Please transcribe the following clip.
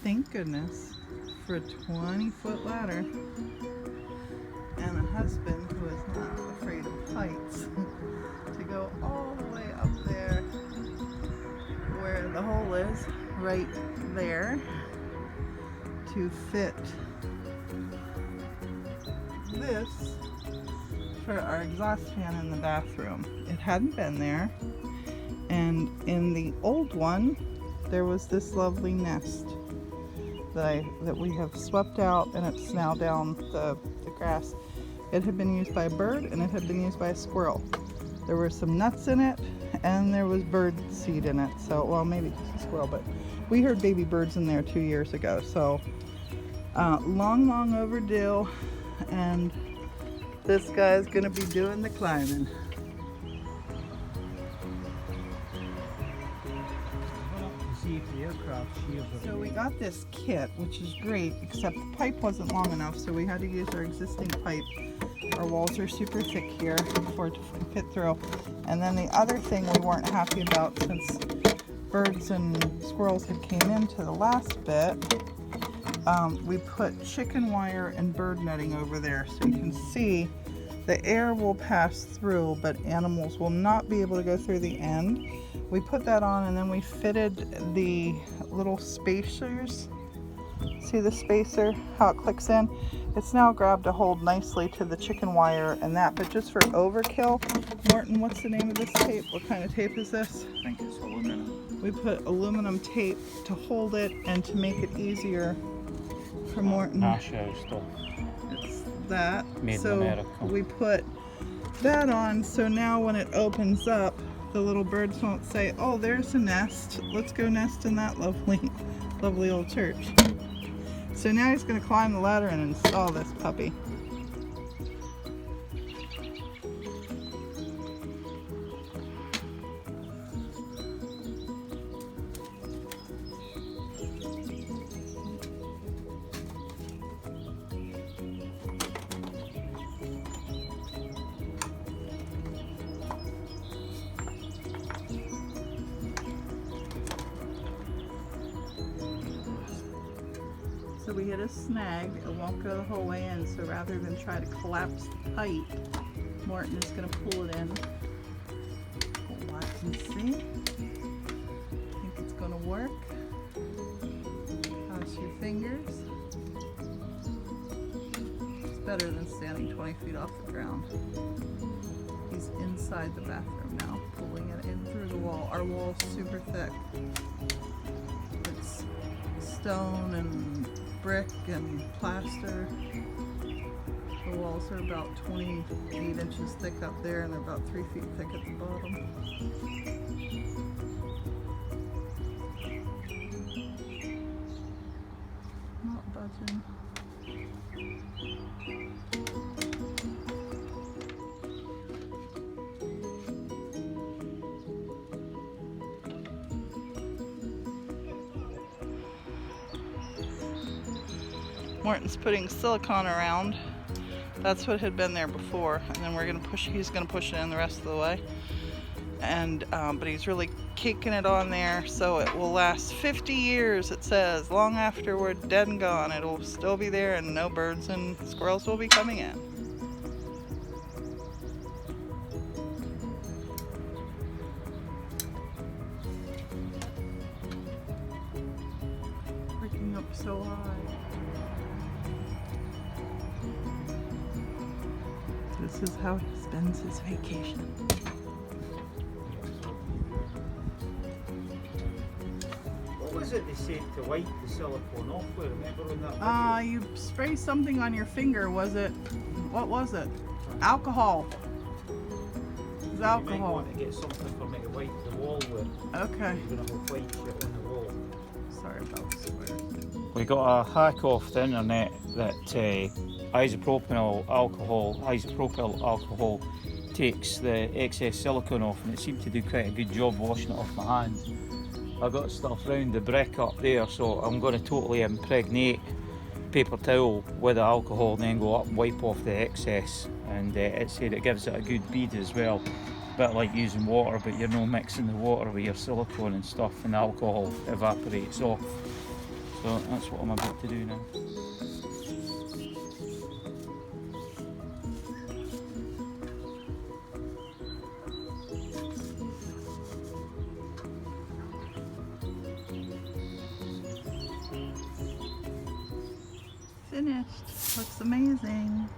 thank goodness for a 20-foot ladder and a husband who is not afraid of heights to go all the way up there where the hole is, right there, to fit this for our exhaust fan in the bathroom. It hadn't been there, and in the old one there was this lovely nest that we have swept out, and it's now down the grass. It had been used by a bird and it had been used by a squirrel. There were some nuts in it and there was bird seed in it, so well, maybe just a squirrel, but we heard baby birds in there 2 years ago, so long overdue, and this guy's gonna be doing the climbing. So we got this kit, which is great, except the pipe wasn't long enough, so we had to use our existing pipe. Our walls are super thick here for it to fit through. And then the other thing we weren't happy about, since birds and squirrels had came into the last bit, we put chicken wire and bird netting over there, so you can see the air will pass through, but animals will not be able to go through the end. We put that on, and then we fitted the little spacers. See the spacer, how it clicks in? It's now grabbed a hold nicely to the chicken wire and that, but just for overkill. Morton, what's the name of this tape? What kind of tape is this? I think it's aluminum. We put aluminum tape to hold it and to make it easier for Morton. Nasho stuff. It's that. Made in so America. we put that on, so now when it opens up, the little birds won't say, oh, there's a nest. Let's go nest in that lovely old church. So now he's going to climb the ladder and install this puppy. So we hit a snag, it won't go the whole way in, so rather than try to collapse the pipe, Morton is going to pull it in. We'll watch and see. I think it's going to work. Cross your fingers. It's better than standing 20 feet off the ground. He's inside the bathroom now, pulling it in through the wall. Our wall's super thick. It's stone and brick and plaster. The walls are about 28 inches thick up there, and they're about 3 feet thick at the bottom. Not budging. Morton's putting silicone around. That's what had been there before, and then he's gonna push it in the rest of the way. And but he's really caking it on there so it will last 50 years, it says. Long after we're dead and gone, it'll still be there, and no birds and squirrels will be coming in. Freaking up so high. This is how he spends his vacation. What was it they said to wipe the silicone off with? Remember on that video? You spray something on your finger. What was it? Alcohol. It was alcohol. You might want to get something for me to wipe the wall with. Okay. You're going to have white shit on the wall. Sorry about the swear. We got a hack off the internet that isopropyl alcohol takes the excess silicone off, and it seemed to do quite a good job washing it off my hands. I got stuff round the brick up there, so I'm going to totally impregnate paper towel with the alcohol and then go up and wipe off the excess. And it said it gives it a good bead as well. A bit like using water, but you're not mixing the water with your silicone and stuff, and the alcohol evaporates off. So that's what I'm about to do now. Finished. Looks amazing.